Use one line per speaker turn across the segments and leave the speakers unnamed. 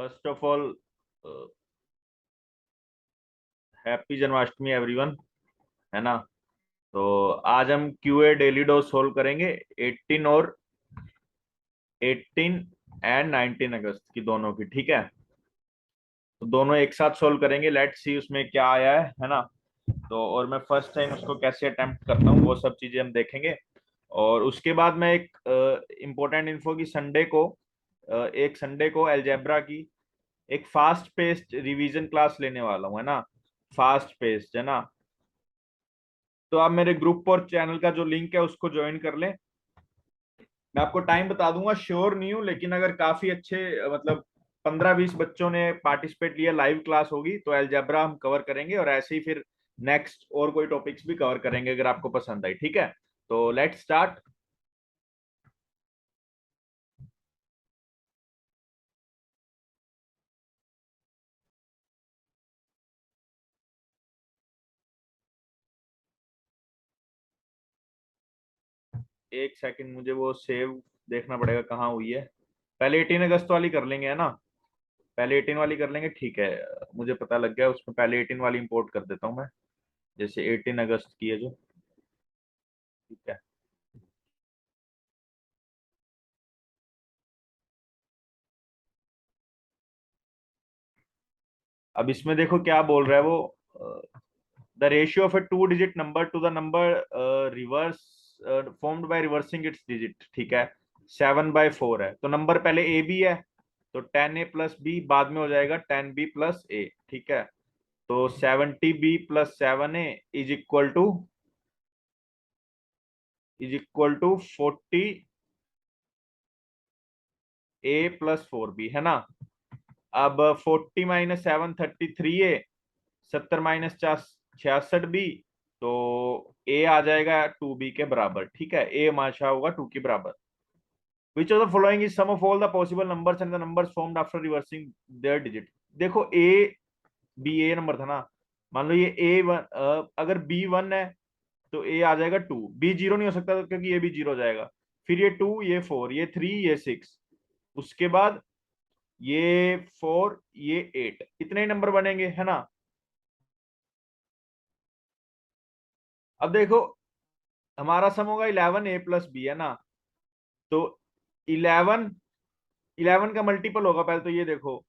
First of all happy Janmashtami everyone, है ना। तो आज हम क्यूए डेली डोज सोल्व करेंगे 18 और 18 एंड 19 अगस्त की दोनों की, ठीक है। तो दोनों एक साथ सोल्व करेंगे, लेट्स सी उसमें क्या आया है ना। तो और मैं फर्स्ट टाइम उसको कैसे अटेम्प्ट करता हूँ वो सब चीजें हम देखेंगे। और उसके बाद मैं एक इम्पोर्टेंट इन्फो की संडे को अलजेब्रा की एक फास्ट पेस्ड रिवीजन क्लास लेने वाला हूँ, है ना। फास्ट पेस्ड, है ना। तो आप मेरे ग्रुप और चैनल का जो लिंक है उसको ज्वाइन कर लें। मैं आपको टाइम बता दूंगा, श्योर नहीं हूँ, लेकिन अगर काफी अच्छे मतलब 15-20 बच्चों ने पार्टिसिपेट लिया, लाइव क्लास होगी तो अलजेब्रा हम कवर करेंगे, और ऐसे ही फिर नेक्स्ट और कोई टॉपिक्स भी कवर करेंगे अगर आपको पसंद आई, ठीक है। तो लेट्स स्टार्ट। एक सेकंड, मुझे वो सेव देखना पड़ेगा कहाँ हुई है। पहले 18 अगस्त वाली कर लेंगे, है ना। पहले 18 वाली कर लेंगे, ठीक है। मुझे पता लग गया, उसमें पहले 18 वाली इंपोर्ट कर देता हूँ मैं। जैसे 18 अगस्त की है जो, ठीक है। अब इसमें देखो क्या बोल रहा है वो, the ratio of A two digit number two the number reverse formed by reversing it's digit, ठीक है। 7/4 है, तो नंबर पहले ए बी है, तो 10a प्लस बी, बाद में हो जाएगा 10b प्लस ए, ठीक है। तो 70b plus 7a is equal to 40a plus 4b, है ना। अब 40 - 7 33a, 70 - 66b। तो ए आ जाएगा 2b के बराबर, ठीक है। ए हमेशा होगा 2 के बराबर। Which of the following is sum of all the possible numbers and the numbers formed after reversing their digit. देखो ए बी, ए नंबर था ना। मान लो ये A1, अगर B1 है तो ए आ जाएगा 2, बी जीरो नहीं हो सकता क्योंकि ये भी जीरो हो जाएगा। फिर ये 2, ये 4, ये 3, ये 6, उसके बाद ये 4, ये 8, इतने ही नंबर बनेंगे, है ना। अब देखो, हमारा सम होगा 11a प्लस बी, है ना। तो 11, 11 का मल्टीपल होगा पहले, तो ये देखो।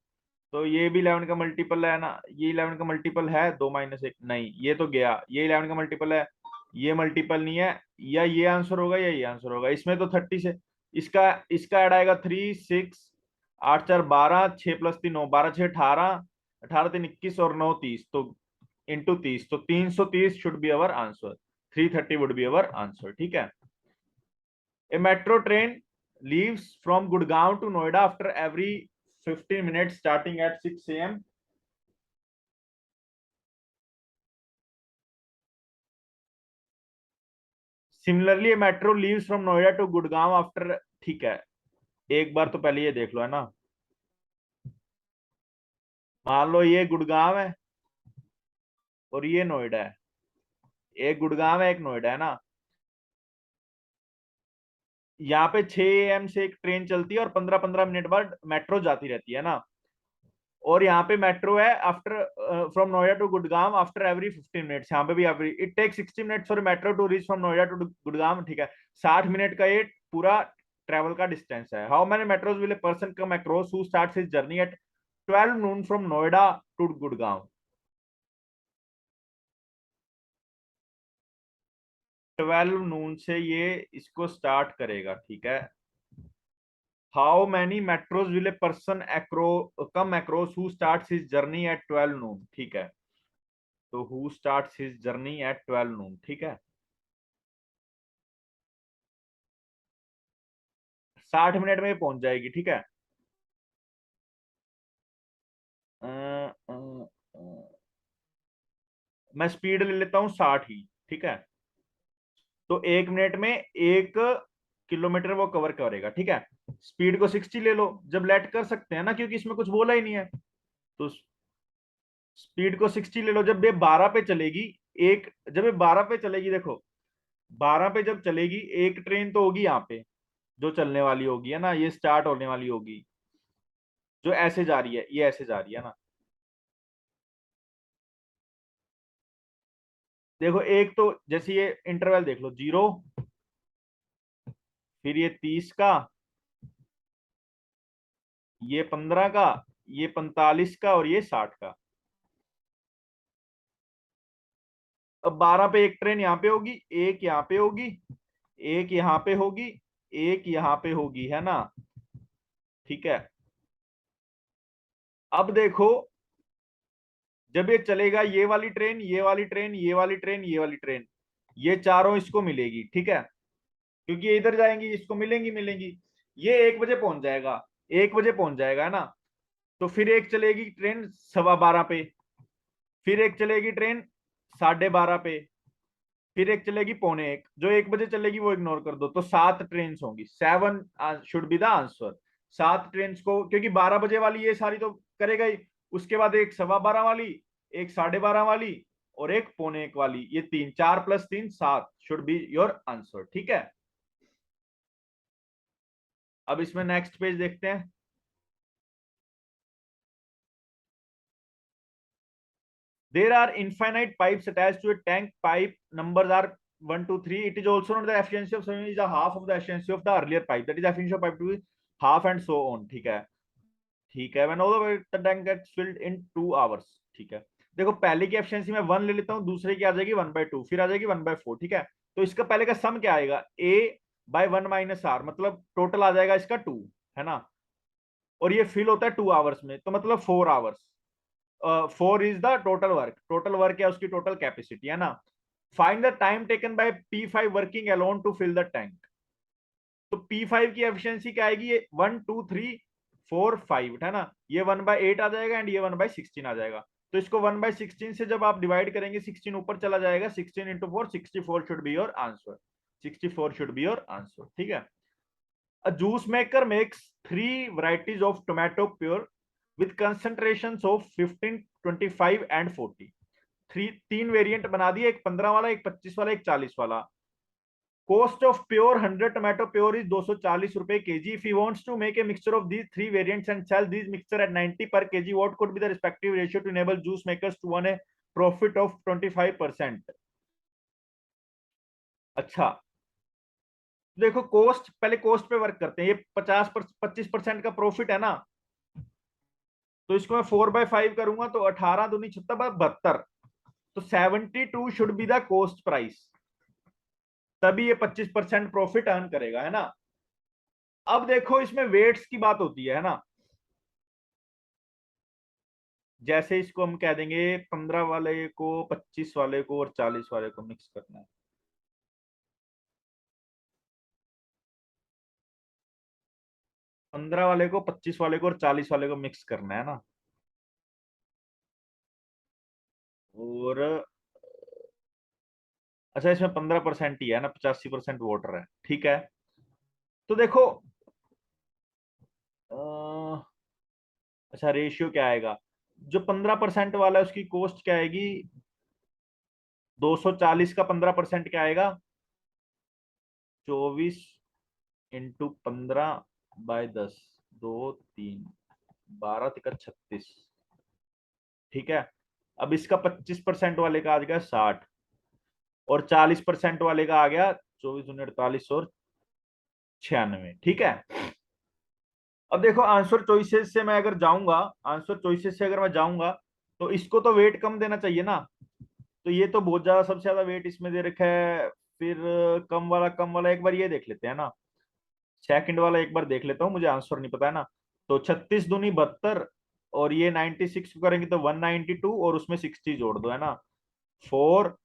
तो ये भी 11 का मल्टीपल है ना, ये 11 का मल्टीपल है, 2 - 1 नहीं, ये तो गया। ये 11 का मल्टीपल है, ये मल्टीपल नहीं है। या ये आंसर होगा या ये आंसर होगा, इसमें तो 30 से इसका इसका ऐड आएगा 3 6, 8 4 12, 6 प्लस 3 9, 12 6 18, 18 3 21 और 9 30, तो इंटू 30, तो 330 should be our answer. 330 would be our answer, ठीक है। A metro train leaves from Gurgaon to Noida after every 15 minutes starting at 6 a.m. Similarly, a metro leaves from Noida to Gurgaon after, ठीक है। एक बार तो पहले ये देख लो, है ना। मान लो ये गुड़गांव है और ये नोएडा है। एक गुड़गांव है, एक नोएडा, है ना। यहाँ पे 6 a.m. से एक ट्रेन चलती है और 15-15 मिनट बाद मेट्रो जाती रहती है ना। और यहाँ पे मेट्रो है after from Noida to Gurgaon after every 15 minutes, यहाँ पे भी every, it take 60 minutes for metro to reach from Noida to Gurgaon, ठीक है। 60 मिनट का ये पूरा ट्रेवल का डिस्टेंस है। How many metros will a person come across who starts his journey at 12 noon from Noida to Gurgaon. 12 noon से ये इसको स्टार्ट करेगा, ठीक है। How many metros will a person come across who starts his journey at 12 noon, ठीक है। तो who starts his journey at 12 noon, ठीक है। 60 मिनट में पहुंच जाएगी, ठीक है। अ, अ, अ, मैं स्पीड ले लेता हूँ 60 ही, ठीक है। तो 1 मिनट में 1 किलोमीटर वो कवर करेगा, ठीक है। स्पीड को 60 ले लो, जब लेट कर सकते हैं ना क्योंकि इसमें कुछ बोला ही नहीं है। तो स्पीड को 60 ले लो, जब ये 12 पे चलेगी, एक जब ये 12 पे चलेगी, देखो 12 पे जब चलेगी एक ट्रेन तो होगी यहाँ पे जो चलने वाली होगी, है ना, ये स्टार्ट होने वाली होगी। जो ऐसे जा रही है, ये ऐसे जा रही है ना। देखो एक तो जैसे ये इंटरवल देख लो, 0, फिर ये 30 का, ये 15 का, ये 45 का, और ये 60 का। अब 12 पे एक ट्रेन यहाँ पे होगी, एक यहाँ पे होगी, एक यहाँ पे होगी, एक यहाँ पे होगी, है ना। ठीक है। अब देखो, जब ये चलेगा, ये वाली ट्रेन, ये वाली ट्रेन, ये वाली ट्रेन, ये वाली ट्रेन, ये चारों इसको मिलेगी, ठीक है, क्योंकि ये इधर जाएंगी, इसको मिलेंगी मिलेंगी। ये 1 बजे पहुंच जाएगा, 1 बजे पहुंच जाएगा, है ना। तो फिर एक चलेगी ट्रेन 12:15 पे, फिर एक चलेगी ट्रेन 12:30 पे, फिर एक चलेगी 1:45। जो 1 बजे चलेगी वो इग्नोर कर दो, तो 7 ट्रेन होंगी। 7 should be the answer. 7 train को, क्योंकि 12 बजे वाली ये सारी तो करेगा ही, उसके बाद एक 12:15 वाली, एक 12:30 वाली, और एक 1:45 वाली, ये तीन, 4 + 3 7 शुड बी योर आंसर, ठीक है। अब इसमें नेक्स्ट पेज देखते हैं। There are infinite pipes attached to a tank. Pipe numbers are 1, 2, 3. It is also known that the efficiency of swimming is a half of the efficiency of the earlier pipe. That is, efficiency of pipe to be half and so on. ठीक है, ठीक है। When all the tank gets filled in 2 hours. ठीक है। देखो पहले की efficiency में 1 ले लेता हूँ, दूसरे की आ जाएगी 1/2, फिर आ जाएगी 1/4, ठीक है। तो इसका पहले का सम क्या आएगा, A/1 - R, मतलब टोटल आ जाएगा इसका 2, है ना। और ये फिल होता है 2 आवर्स में, तो मतलब 4 hours. 4 is the total work, total work है उसकी टोटल कैपेसिटी, है ना। Find the time taken by P5 working alone to fill the tank. तो P5 की एफिशिएंसी क्या आएगी, ये 1, 2, 3, 4, 5, है ना। ये 1/8 आ जाएगा, एंड ये 1/16 आ जाएगा। तो इसको 1/16 से जब आप डिवाइड करेंगे, 16 ऊपर चला जाएगा, 16 × 4 64 should be your answer. 64 should be your answer, ठीक है। A juice maker makes 3 varieties of tomato pure with concentrations of 15, 25 and 40. तीन वेरिएंट बना दिए, एक 15 वाला, एक 25 वाला, एक 40 वाला। Cost of pure 100 tomato pure is 240 रुपए kg. If he wants to make a mixture of these 3 variants and sell these mixture at 90 per kg, what could be the respective ratio to enable juice makers to earn a profit of 25%? अच्छा, देखो cost, पहले cost पे work करते हैं। ये 25% का profit है ना, तो इसको मैं 4/5 करूंगा, तो 18 दूनी 76 72। तो 72 should be the cost price, तभी ये 25% प्रॉफिट अर्न करेगा, है ना। अब देखो इसमें वेट्स की बात होती है ना। जैसे इसको हम कह देंगे 15 वाले को, 25 वाले को और 40 वाले को मिक्स करना है। 15 वाले को, 25 वाले को और 40 वाले को मिक्स करना है ना। और अच्छा, इसमें 15% ही है ना, 85% वाटर है, ठीक है। तो देखो, अच्छा रेशियो क्या आएगा, जो 15% वाला है उसकी कॉस्ट क्या आएगी, 240 का 15% क्या आएगा, 24 × 15/10, 2 3 12 × 36, ठीक है। अब इसका 25% वाले का आ गया 60, और 40% वाले का आ गया 24 × 48 और 96, ठीक है। अब देखो आंसर चॉइसेस से मैं अगर जाऊंगा, आंसर चॉइसेस से अगर मैं जाऊंगा, तो इसको तो वेट कम देना चाहिए ना। तो ये तो बहुत ज्यादा, सबसे ज्यादा वेट इसमें दे रखा है। फिर कम वाला, कम वाला एक बार ये देख लेते हैं ना। सेकंड वाला एक बार देख लेता हूँ, मुझे आंसर नहीं पता है ना। तो 36 दूनी 72, और ये 96 को करेंगे तो 192, और उसमें 60 जोड़ दो, है ना। 4,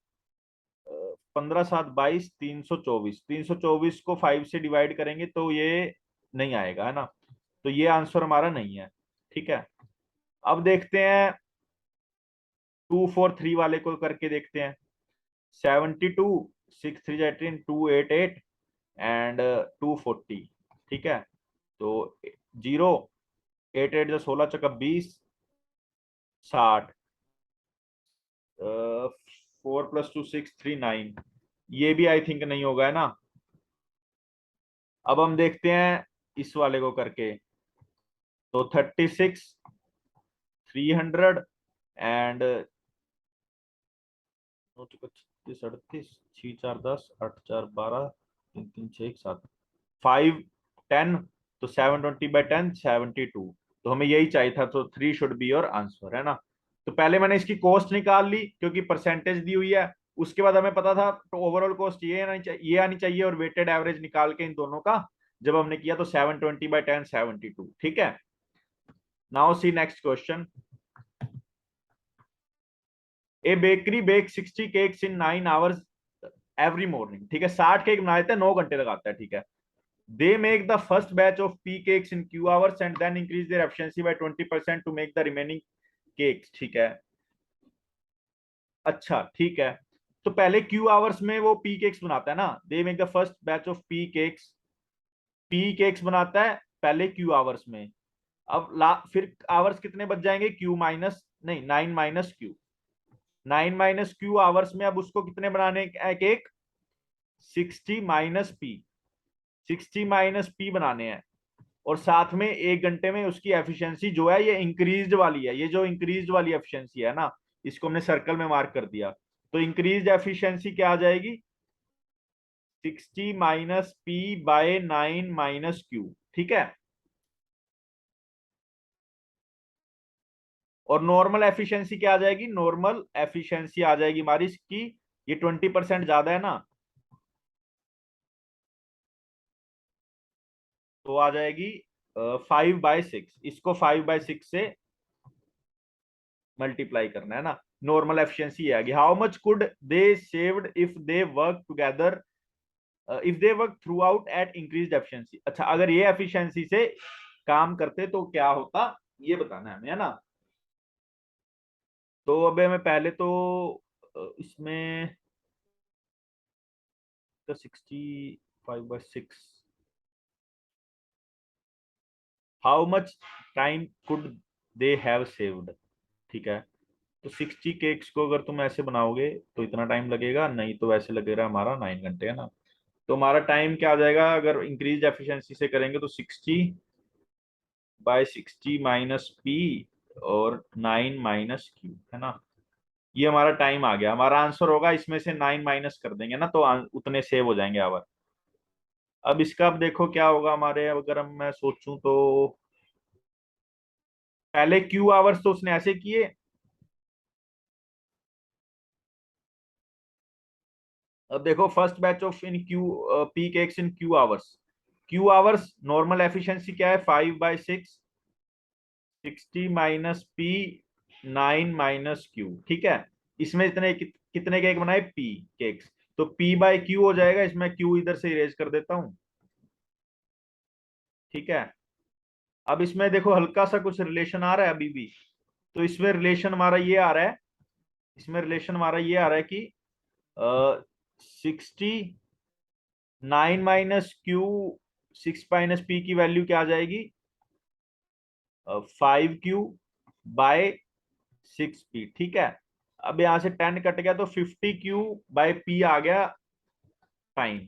15 7 22, 324, 324 को 5 से डिवाइड करेंगे तो ये नहीं आएगा, है ना। तो ये आंसर हमारा नहीं है, ठीक है। अब देखते हैं 2 4 3 वाले को करके देखते हैं। 72, 6 3 18, 288 एंड 240, ठीक है। तो 0 8 8 जो 16 × 20, 60, 4 + 2 6 3 9, ये भी आई थिंक नहीं होगा, है ना। अब हम देखते हैं इस वाले को करके। तो 36 300 एंड 36 38 6 4 10 8 4 12 3 3 6 1 7 5 10, तो 720/10 72। तो हमें यही चाहिए था, तो 3 शुड बी योर आंसर, है ना। तो पहले मैंने इसकी कॉस्ट निकाल ली क्योंकि परसेंटेज दी हुई है। उसके बाद हमें पता था तो ओवरऑल कॉस्ट ये आनी चाहिए और वेटेड एवरेज निकाल के इन दोनों का जब हमने किया तो 720/10 72। ठीक है, नाउ सी नेक्स्ट क्वेश्चन। ए बेकरी बेक 60 केक्स इन 9 आवर्स एवरी मॉर्निंग। ठीक है, 60 केक बना देते हैं, 9 घंटे लगाता है। ठीक है, they make the first batch of p cakes in q hours and then increase their efficiency by 20% to make the remaining cakes। ठीक है, अच्छा ठीक है। तो पहले q आवर्स में वो p केक्स बनाता है ना, they make the first batch of p cakes बनाता है पहले q आवर्स में। अब फिर आवर्स कितने बच जाएंगे, q माइनस नहीं 9 - q, 9 - q आवर्स में अब उसको कितने बनाने केक, 60 - p बनाने हैं। और साथ में 1 घंटे में उसकी एफिशिएंसी जो है ये इंक्रीज्ड वाली है, ये जो इंक्रीज्ड वाली एफिशिएंसी है ना, इसको हमने सर्कल में मार्क कर दिया। तो इंक्रीज्ड एफिशिएंसी क्या आ जाएगी, 60 - p/9 - q। ठीक है, और नॉर्मल एफिशिएंसी क्या आ जाएगी, नॉर्मल एफिशिएंसी आ जाएगी हमारी इसकी, ये 20% ज्यादा है ना, तो आ जाएगी 5/6। इसको 5/6 से मल्टीप्लाई करना है ना, नॉर्मल एफिशिएंसी आ गई। How much could they saved if they work together, if they work through out at increase efficiency. अच्छा, अगर ये एफिशिएंसी से काम करते तो क्या होता, ये बताना है हमें, है ना। तो अब हमें पहले तो इसमें 65/6, how much time could they have saved. ठीक है, तो 60 केक्स को अगर तुम ऐसे बनाओगे तो इतना टाइम लगेगा नहीं, तो वैसे लगेगा हमारा 9 घंटे, है ना। तो हमारा टाइम क्या आ जाएगा, अगर इंक्रीज एफिशिएंसी से करेंगे तो 60/60 - p और 9 - q, है ना। ये हमारा टाइम आ गया, हमारा आंसर होगा, इसमें से 9 माइनस कर देंगे ना तो उतने सेव हो जाएंगे आवर। अब इसका अब देखो क्या होगा हमारे, अगर हम मैं सोचूं तो पहले क्यू आवर्स तो उसने ऐसे किए। अब देखो first batch of in Q P cakes in Q hours normal efficiency क्या है, 5/6, 60 - p 9 - q। ठीक है, इसमें इतने कितने केक बनाए, पी केक्स, तो p/q हो जाएगा, इसमें q इधर से इरेज कर देता हूं। ठीक है, अब इसमें देखो हल्का सा कुछ रिलेशन आ रहा है अभी भी। तो इसमें रिलेशन हमारा ये आ रहा है, इसमें रिलेशन हमारा ये आ रहा है कि 69 - q, 6 - p की वैल्यू क्या आ जाएगी, 5q/6p। ठीक है, अब यहां से 10 कट गया तो 50q/p आ गया टाइम।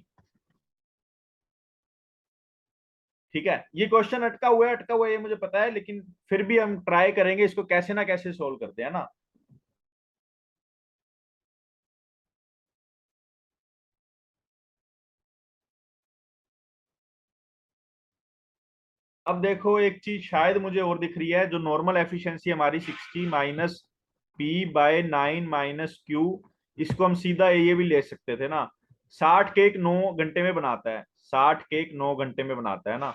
ठीक है, ये क्वेश्चन अटका हुआ है ये मुझे पता है, लेकिन फिर भी हम ट्राई करेंगे इसको कैसे ना कैसे सोल्व करते हैं ना। अब देखो एक चीज शायद मुझे और दिख रही है, जो नॉर्मल एफिशिएंसी हमारी 60 - p/9 - q, इसको हम सीधा ये भी ले सकते थे ना, 60 केक 9 घंटे में बनाता है, 60 केक 9 घंटे में बनाता है ना।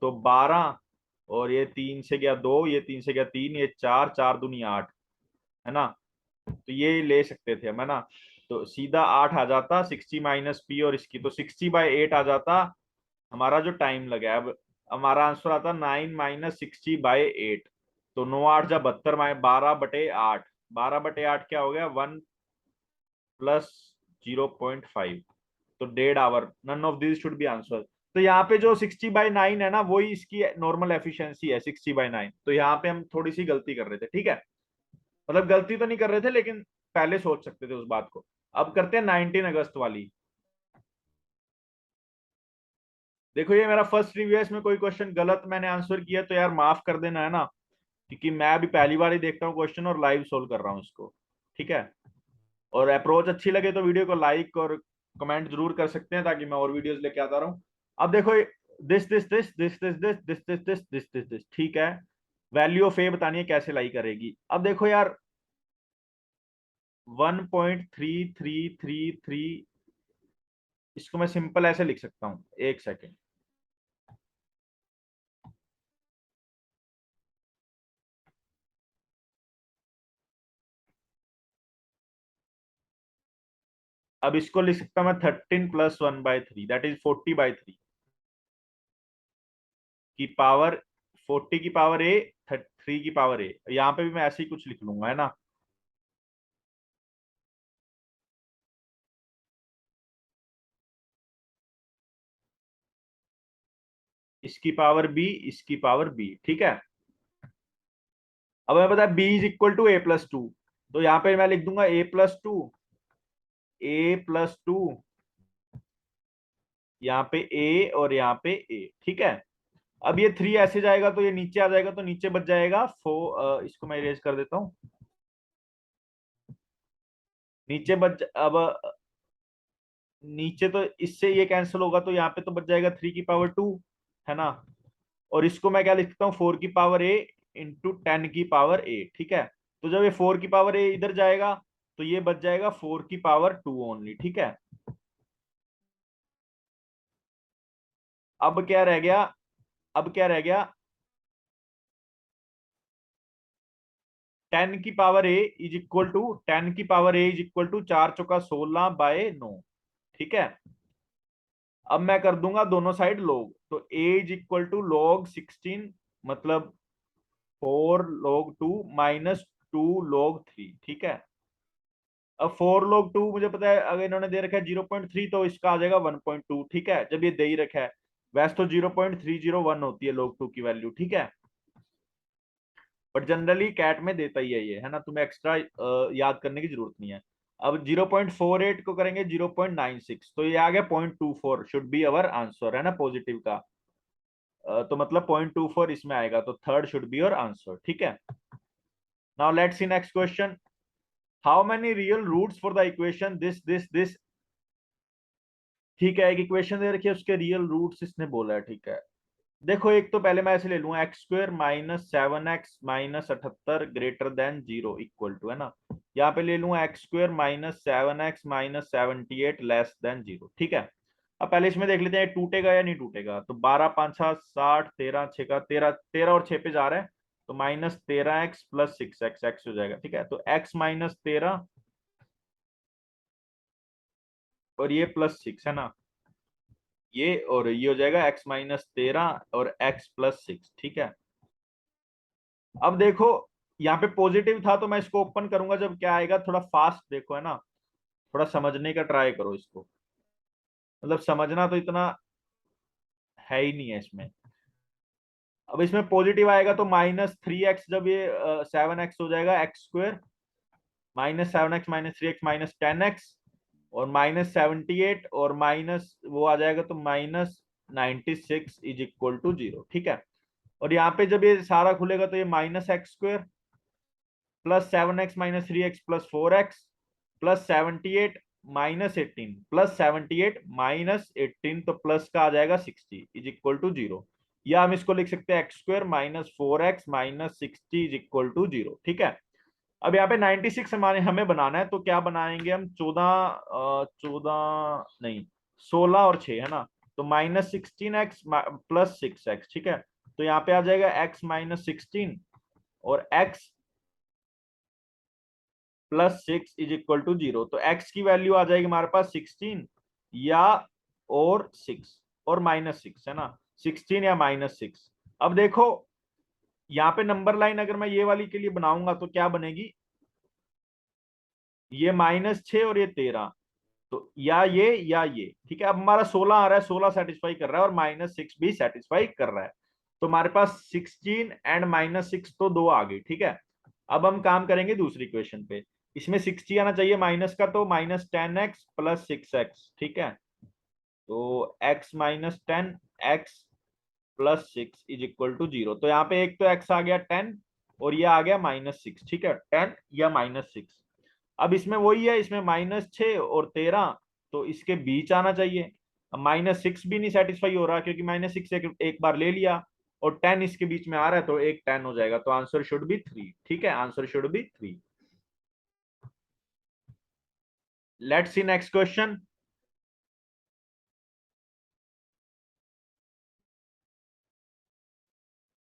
तो 12, और ये 3 से गया 2, ये 3 से गया 3, ये 4, 4 दूनी 8, है ना। तो ये ले सकते थे हम, है ना। तो सीधा 8 आ जाता 60 - p, और इसकी तो 60/8 आ जाता हमारा जो टाइम लगा। अब हमारा आंसर आता 9 - 60/8। तो 9 8 जा 72, 12/8, 12/8 क्या हो गया, 1 + 0.5, तो 1.5 hour. None of this should be answer. तो यहाँ पे जो 60/9 है ना, वही इसकी नॉर्मल एफिशिएंसी है 60/9। तो यहाँ पे हम थोड़ी सी गलती कर रहे थे। ठीक है, मतलब गलती तो नहीं कर रहे थे, लेकिन पहले सोच सकते थे उस बात को। अब करते हैं 19 अगस्त वाली। देखो ये मेरा फर्स्ट रिव्यू है, इसमें कोई क्वेश्चन गलत मैंने आंसर किया तो यार माफ कर देना, है ना, क्योंकि मैं अभी पहली बार ही देखता हूँ क्वेश्चन और लाइव सोल्व कर रहा हूँ इसको। ठीक है, और अप्रोच अच्छी लगे तो वीडियो को लाइक और कमेंट जरूर कर सकते हैं, ताकि मैं और वीडियोस लेके आता रहूं। अब देखो, this this this this this this this this this this this this ठीक है, वैल्यू ऑफ ए बतानी है कैसे लाई करेगी। अब देखो यार, 1.3333, इसको मैं सिंपल ऐसे लिख सकता हूँ, एक सेकेंड। अब इसको लिख सकता हूँ मैं 13 + 1/3, दैट इज 40/3 की पावर, 40 की पावर ए, 3 की पावर ए। यहाँ पे भी मैं ऐसे ही कुछ लिख लूंगा, है ना। इसकी पावर बी, इसकी पावर बी, ठीक है। अब हमें पता है B is equal to a+2, तो यहाँ पे मैं लिख दूंगा a+2, a+2, यहाँ पे a और यहाँ पे a, ठीक है। अब ये 3 ऐसे जाएगा तो ये नीचे आ जाएगा, तो नीचे बच जाएगा 4, इसको मैं इरेज कर देता हूँ। नीचे बच, अब नीचे तो इससे ये कैंसिल होगा, तो यहाँ पे तो बच जाएगा 3 की पावर 2, है ना। और इसको मैं क्या लिखता हूँ, 4 की पावर a इंटू 10 की पावर a, ठीक है। तो जब ये 4 की पावर a इधर जाएगा, तो ये बच जाएगा 4 की पावर 2 ओनली, ठीक है। अब क्या रह गया, अब क्या रह गया, 10 की power a is equal to 4 × 16 / 9, ठीक है। अब मैं कर दूंगा दोनों साइड log, तो a is equal to log 16, मतलब 4 log 2 -2 log 3, ठीक है। अब 4 log 2 मुझे पता है, अगर इन्होंने दे रखा है 0.3, तो इसका आ जाएगा 1.2, ठीक है, जब ये दे ही रखा है। वैसे तो 0.301 होती है log 2 की वैल्यू, ठीक है, बट जनरली कैट में देता ही है ये, है ना, तुम्हें एक्स्ट्रा याद करने की जरूरत नहीं है। अब 0.48 को करेंगे 0.96, तो ये आ गया 0.24 शुड बी अवर आंसर, है ना, पॉजिटिव का। तो मतलब 0.24 इसमें आएगा, तो third should be your answer, ठीक है। Now let's see next question. How many real roots for the equation this this this, ठीक है, एक इक्वेशन दे रखी है, उसके रियल रूट्स इसने बोला है, ठीक है। देखो एक तो पहले मैं ऐसे ले लूंगा, x² - 7x - 78 > 0 है ना। यहाँ पे ले लूंगा x² - 7x - 78 <0, ठीक है। अब पहले इसमें देख लेते हैं टूटेगा या नहीं टूटेगा। तो 12 5 7 60, 13 6 का 13, 13 और 6 पे जा रहा है, तो -13x + 6x, x हो जाएगा, ठीक है। तो x - 13 और ये +6, है ना, ये और ये हो जाएगा x - 13 और x + 6, ठीक है। अब देखो, यहाँ पे पॉजिटिव था, तो मैं इसको ओपन करूंगा जब क्या आएगा, थोड़ा फास्ट देखो, है ना, थोड़ा समझने का ट्राई करो इसको, मतलब समझना तो इतना है ही नहीं है इसमें। अब इसमें पॉजिटिव आएगा तो -3x, जब ये 7x हो जाएगा, x² -7x -3x -10x, और -78 और माइनस वो आ जाएगा, तो -96 = 0, ठीक है। और यहाँ पे जब ये सारा खुलेगा, तो ये -x² +7x - 3x +4x +78 -18 +78 -18, तो प्लस का आ जाएगा 60 = 0। या हम इसको लिख सकते हैं x² -4x -60 = 0, ठीक है। अब यहाँ पे 96 हमारे हमें बनाना है, तो क्या बनाएंगे हम, 14 नहीं, 16 और 6, है ना। तो -16x + 6x, ठीक है। तो यहाँ पे आ जाएगा x - 16 और x +6 = 0। तो x की वैल्यू आ जाएगी हमारे पास 16 या और 6 और -6, है ना, 16 या -6। अब देखो यहाँ पे नंबर लाइन अगर मैं ये वाली के लिए बनाऊंगा, तो क्या बनेगी, ये -6 और ये 13, तो या ये, ठीक है। अब हमारा 16 आ रहा है, 16 सेटिस्फाई कर रहा है और -6 भी सेटिस्फाई कर रहा है, तो हमारे पास 16 एंड -6 तो दो आ गई, ठीक है। अब हम काम करेंगे दूसरी क्वेश्चन पे। इसमें 60 आना चाहिए माइनस का, तो -10x + 6x, ठीक है। तो x माइनस 10 x प्लस 6 इज इक्वल टू 0। तो यहाँ पे एक तो x आ गया 10 और ये आ गया -6। ठीक है, 10 या -6। अब इसमें वही है, इसमें -6 और 13, तो इसके बीच आना चाहिए। अब -6 भी नहीं सेटिस्फाई हो रहा क्योंकि -6 एक बार ले लिया, और 10 इसके बीच में आ रहा है, तो एक 10 हो जाएगा। तो आंसर शुड बी 3। ठीक है, answer should be 3। Let's see next question.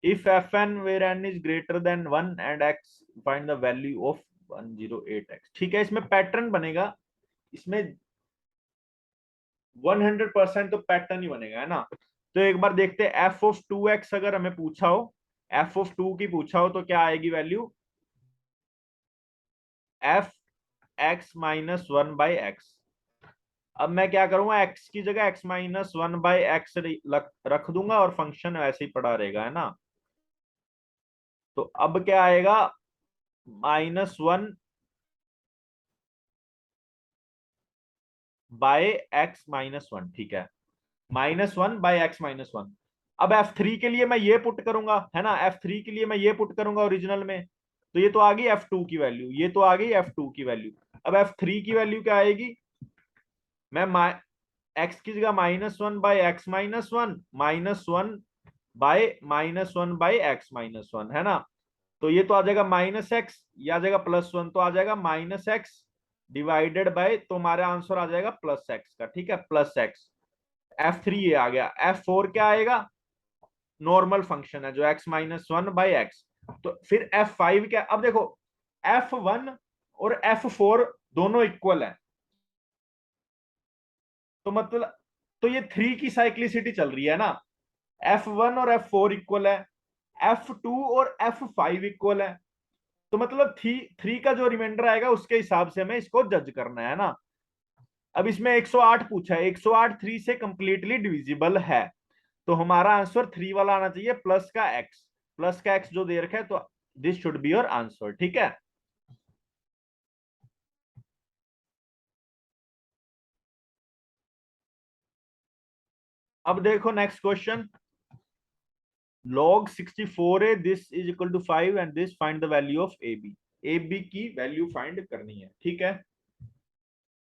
If fn where n is greater than 1 and x, find the value of 108x। ठीक है, इसमें पैटर्न बनेगा, इसमें 100% तो पैटर्न ही बनेगा, है ना। तो एक बार देखते हैं, एफ ऑफ 2x अगर हमें पूछा हो, एफ ऑफ 2 की पूछा हो, तो क्या आएगी value? F x minus 1/x। अब मैं क्या करूंगा, x की जगह x माइनस 1/x रख दूंगा और फंक्शन वैसे ही पड़ा रहेगा, है ना। तो अब क्या आएगा, -1 बाय एक्स माइनस 1। ठीक है, -1 बाय एक्स माइनस 1। अब F3 के लिए मैं ये पुट करूंगा, है ना, F3 के लिए मैं ये पुट करूंगा ओरिजिनल में, तो ये तो आ गई F2 की वैल्यू, ये तो आ गई F2 की वैल्यू। अब F3 की वैल्यू क्या आएगी, मैं एक्स की जगह -1 by x minus 1, -1 by -1 by x-1, है ना। तो ये तो आ जाएगा -x, या आ जाएगा +1, तो आ जाएगा -x डिवाइडेड बाय, तो हमारा आंसर आ जाएगा +x का। ठीक है, +x। F3 ये आ गया। F4 क्या आएगा, नॉर्मल फंक्शन है जो x-1/x। तो फिर F5 क्या, अब देखो F1 और F4 दोनों इक्वल है, तो मतलब, तो ये 3 की साइक्लिसिटी चल रही है ना। F1 और F4 इक्वल है, F2 और F5 इक्वल है, तो मतलब थ्री का जो रिमाइंडर आएगा उसके हिसाब से हमें इसको जज करना है ना। अब इसमें 108 पूछा है, 108 3 से कंप्लीटली डिविजिबल है, तो हमारा आंसर 3 वाला आना चाहिए, प्लस का एक्स जो दे रखा है, तो this should be your answer. ठीक है, अब देखो नेक्स्ट क्वेश्चन। log 64 है, this is equal to 5 and this, find the value of A B. A B की वैल्यू फाइंड करनी है। ठीक है,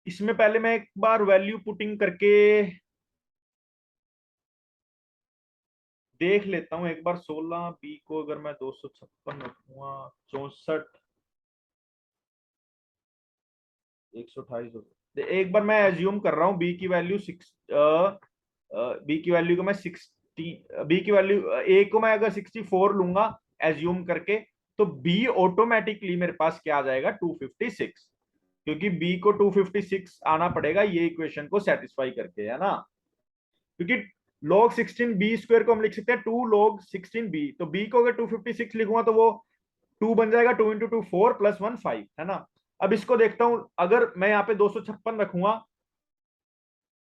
इसमें पहले मैं एक बार वैल्यू पुटिंग करके देख लेता हूं एक बार। 16 बी को अगर मैं 256 रखूंगा, 64, 128, एक बार मैं एज्यूम कर रहा हूँ बी की वैल्यू 6, बी की वैल्यू को मैं 60, बी की वैल्यू ए को मैं अगर 64 लूंगा एज्यूम करके, तो बी ऑटोमेटिकली मेरे पास क्या आ जाएगा, 256, क्योंकि बी को 256 आना पड़ेगा ये इक्वेशन को सेटिस्फाई करके, है ना। क्योंकि log 16 b² को हम लिख सकते हैं 2 log 16 b, तो b को अगर 256 लिखूंगा तो वो 2 बन जाएगा, 2 इंटू 2 4 प्लस 1 5, है ना। अब इसको देखता हूं, अगर मैं यहाँ पे 256 रखूंगा,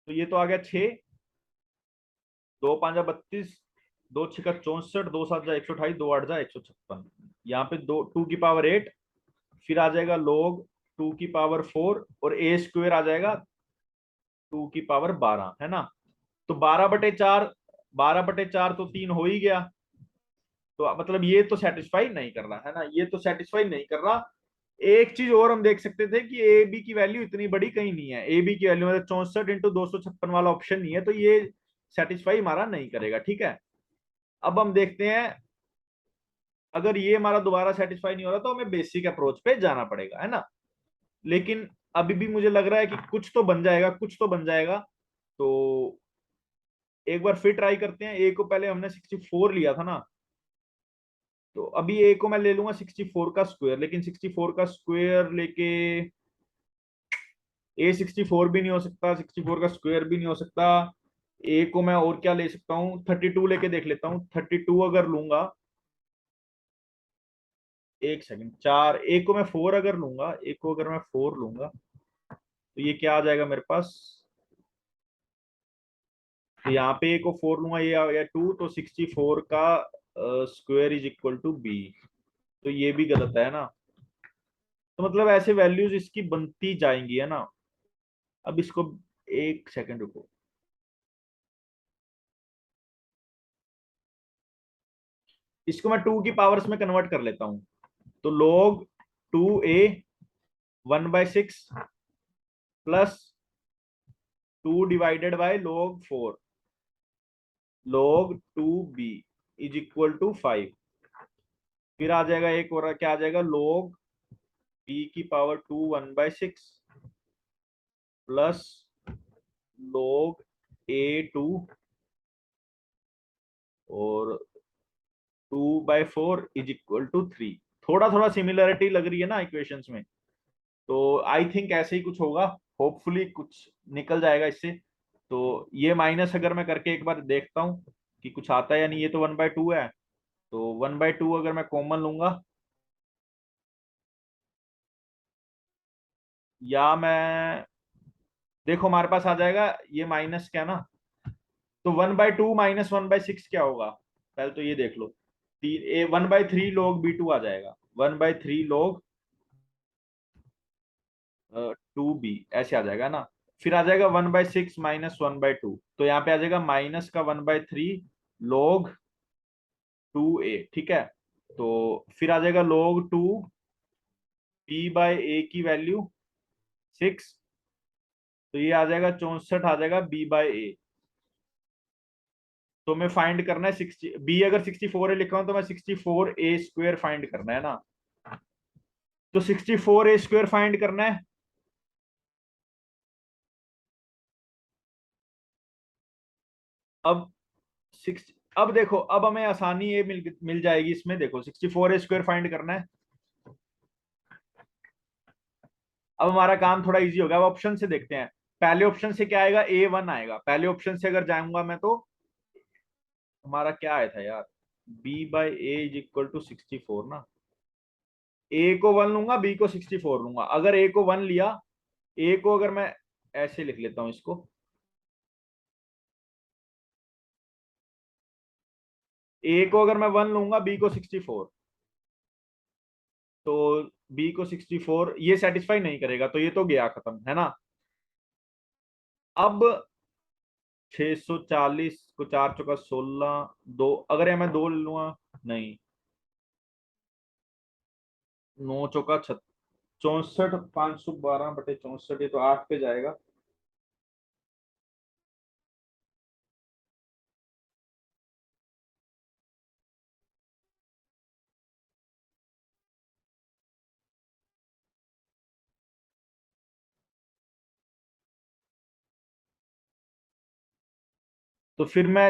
तो ये तो आ गया 6, 2 5 32, 2 6 64, 2 7 128, 2 8 156। यहाँ पे 2 2 की पावर 8, फिर आ जाएगा log 2 की पावर 4, और a² आ जाएगा 2 की पावर 12, है ना। तो 12/4, 12/4 तो 3 हो ही गया, तो मतलब ये तो सेटिस्फाई नहीं कर रहा, है ना, ये तो सेटिस्फाई नहीं कर रहा। एक चीज और हम देख सकते थे कि ए बी की वैल्यू इतनी बड़ी कहीं नहीं है, ए बी की वैल्यू मतलब 64 × 256 वाला ऑप्शन नहीं है, तो ये सेटिस्फाई हमारा नहीं करेगा। ठीक है, अब हम देखते हैं, अगर ये हमारा दोबारा सेटिस्फाई नहीं हो रहा तो हमें बेसिक अप्रोच पे जाना पड़ेगा, है ना। लेकिन अभी भी मुझे लग रहा है कि कुछ तो बन जाएगा, कुछ तो बन जाएगा। तो एक बार फिर ट्राई करते हैं। ए को पहले हमने 64 लिया था ना, तो अभी ए को मैं ले लूंगा 64 का स्क्वायर, लेकिन 64 का स्क्वायर लेके ए 64 भी नहीं हो सकता, 64 का स्क्वायर भी नहीं हो सकता। ए को मैं और क्या ले सकता हूँ, 32 लेके देख लेता हूँ। 32 अगर लूंगा, एक सेकंड, 4, ए को मैं 4 अगर लूंगा, ए को अगर मैं 4 लूंगा, तो ये क्या आ जाएगा मेरे पास, तो यहाँ पे ए को 4 लूंगा, ये आ गया 2, तो 64 का square is equal to B, तो ये भी गलत है ना। तो मतलब ऐसे वैल्यूज इसकी बनती जाएंगी, है ना। अब इसको, एक सेकंड रुको, इसको मैं 2 की पावर्स में कन्वर्ट कर लेता हूं, तो log 2a 1/6 plus 2 divided by log 4 log 2b is equal to 5। फिर आ जाएगा एक और क्या आ जाएगा, log b की पावर 2 1/6 प्लस log a2 और 2/4 इज इक्वल टू 3। थोड़ा थोड़ा सिमिलरिटी लग रही है ना इक्वेशंस में, तो आई थिंक ऐसे ही कुछ होगा, होपफुली कुछ निकल जाएगा इससे। तो ये माइनस अगर मैं करके एक बार देखता हूँ कि कुछ आता है या नहीं। ये तो 1/2 है, तो 1/2 अगर मैं कॉमन लूंगा, या मैं देखो हमारे पास आ जाएगा ये माइनस क्या ना, तो 1/2 माइनस 1/6 क्या होगा, पहले तो ये देख लो। 1/3 log b2 आ जाएगा, 1/3 log 2b ऐसे आ जाएगा ना। फिर आ जाएगा 1/6 माइनस 1/2, तो यहाँ पे आ जाएगा माइनस का 1/3 log 2a, ठीक है। तो फिर आ जाएगा log 2 b/a की वैल्यू 6, तो ये आ जाएगा 64 आ जाएगा b/a। तो मैं फाइंड करना है 60, बी अगर 64 है लिखा हूं तो मैं 64a² फाइंड करना है ना। तो 64a² फाइंड करना है। अब 6, अब देखो अब हमें आसानी ये मिल जाएगी इसमें। देखो 64a² फाइंड करना है। अब हमारा काम थोड़ा इजी हो गया। अब ऑप्शन से देखते हैं। पहले ऑप्शन से क्या आएगा, a1 आएगा। पहले ऑप्शन से अगर जाऊंगा मैं तो हमारा क्या आया था यार, b/a इज इक्वल टू 64 ना। a को 1 लूंगा, b को 64 लूंगा। अगर a को 1 लिया, a को अगर मैं ऐसे लिख लेता हूं इसको, a को अगर मैं 1 लूंगा, b को 64, तो b को 64 ये सेटिस्फाई नहीं करेगा, तो ये तो गया खत्म है ना। अब 640 को 4 चौका 16, दो अगर मैं दो ले लूंगा, नहीं 9 चौका 64, 512/64, ये तो 8 पे जाएगा। तो फिर मैं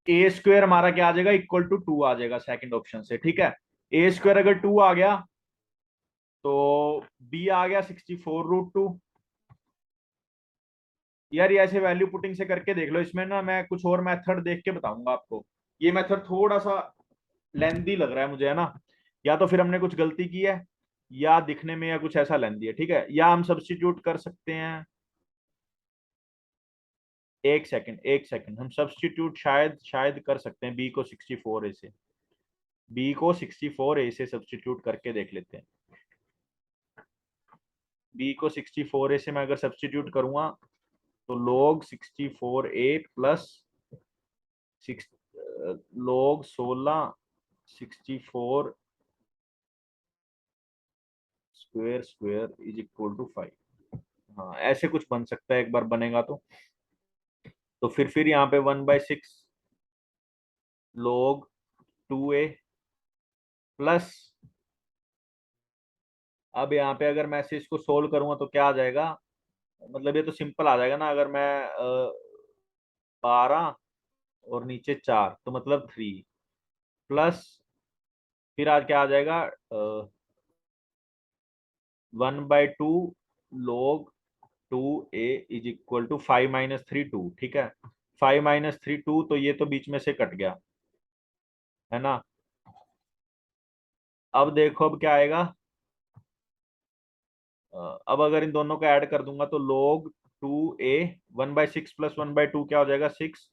a² हमारा क्या आ जाएगा, इक्वल टू 2 आ जाएगा सेकंड ऑप्शन से, ठीक है। a² अगर 2 आ गया तो b आ गया 64√2। यार ये ऐसे वैल्यू पुटिंग से करके देख लो। इसमें ना मैं कुछ और मेथड देख के बताऊंगा आपको। ये मेथड थोड़ा सा लेंदी लग रहा है मुझे, है ना। या तो फिर हमने कुछ गलती की है, या दिखने में या कुछ ऐसा लेंदी है, ठीक है। या हम सब्स्टिट्यूट कर सकते हैं। एक सेकंड एक सेकंड, हम सब्स्टिट्यूट शायद शायद कर सकते हैं। बी को 64 ए से सब्स्टिट्यूट करके देख लेते हैं। बी को 64 ए से मैं अगर सब्स्टिट्यूट करूंगा, तो log 64 A plus six log 16 64 square square is equal to 5। हाँ ऐसे कुछ बन सकता है, एक बार बनेगा तो फिर यहाँ पे 1/6 log 2a प्लस, अब यहाँ पे अगर मैं से इसको सोल्व करूंगा तो क्या आ जाएगा, मतलब ये तो सिंपल आ जाएगा ना। अगर मैं 12 और नीचे 4, तो मतलब 3 प्लस, फिर आज क्या आ जाएगा, 1/2 log 2a is equal to 5 - 3 2, ठीक है। 5 - 3 2, तो ये तो बीच में से कट गया, है ना। अब देखो अब क्या आएगा, अब अगर इन दोनों को ऐड कर दूंगा तो log 2a 1/6 प्लस 1/2 क्या हो जाएगा, 6।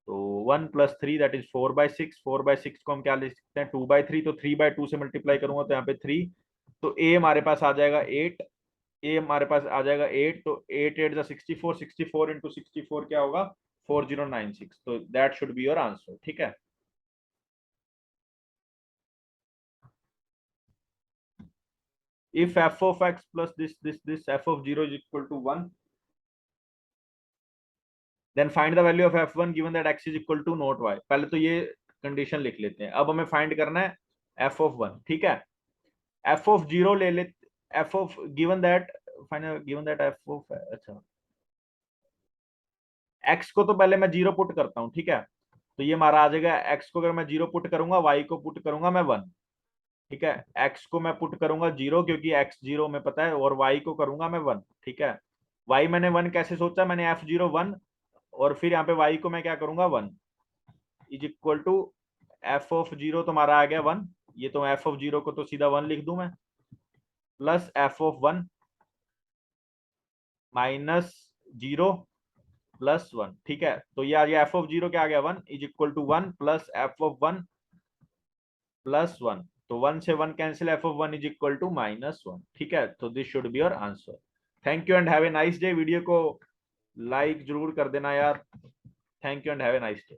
तो 1 + 3 दैट इज 4/6। 4/6 को हम क्या लिख सकते हैं, 2/3। तो 3/2 से मल्टीप्लाई करूंगा तो यहाँ पे 3, तो a हमारे पास आ जाएगा 8। ए हमारे पास आ जाएगा 8, तो 8 × 8 = 64। 64 × 64 क्या होगा, 4096। तो that should be your answer, ठीक है। If f of x plus this f of 0 is equal to 1, then find the value of f1 given that x is equal to not y। पहले तो ये कंडीशन लिख लेते हैं। अब हमें फाइंड करना है f of 1, ठीक है। f of 0 ले ले, f of given that f of, अच्छा x को तो पहले मैं 0 पुट करता हूं, ठीक है। तो ये हमारा आ जाएगा, x को अगर मैं 0 पुट करूंगा, y को पुट करूंगा मैं 1, ठीक है। x को मैं पुट करूंगा 0 क्योंकि x 0 में पता है, और y को करूंगा मैं 1, ठीक है। y मैंने 1 कैसे सोचा, मैंने f0 1, और फिर यहाँ पे y को मैं क्या करूंगा 1 is equal to f of 0 तो हमारा आ गया 1। ये तो f ऑफ 0 को तो सीधा 1 लिख दूं मैं, plus f of 1 minus 0 plus 1, ठीक है। तो ये आ गया f ऑफ 0 क्या आ गया 1 is equal to 1 plus f of 1 plus 1। तो 1 से 1 cancel, f of 1 is equal to -1, ठीक है। तो this should be your answer. Thank you and have a nice day. Video को लाइक जरूर कर देना यार। Thank you and have a nice day.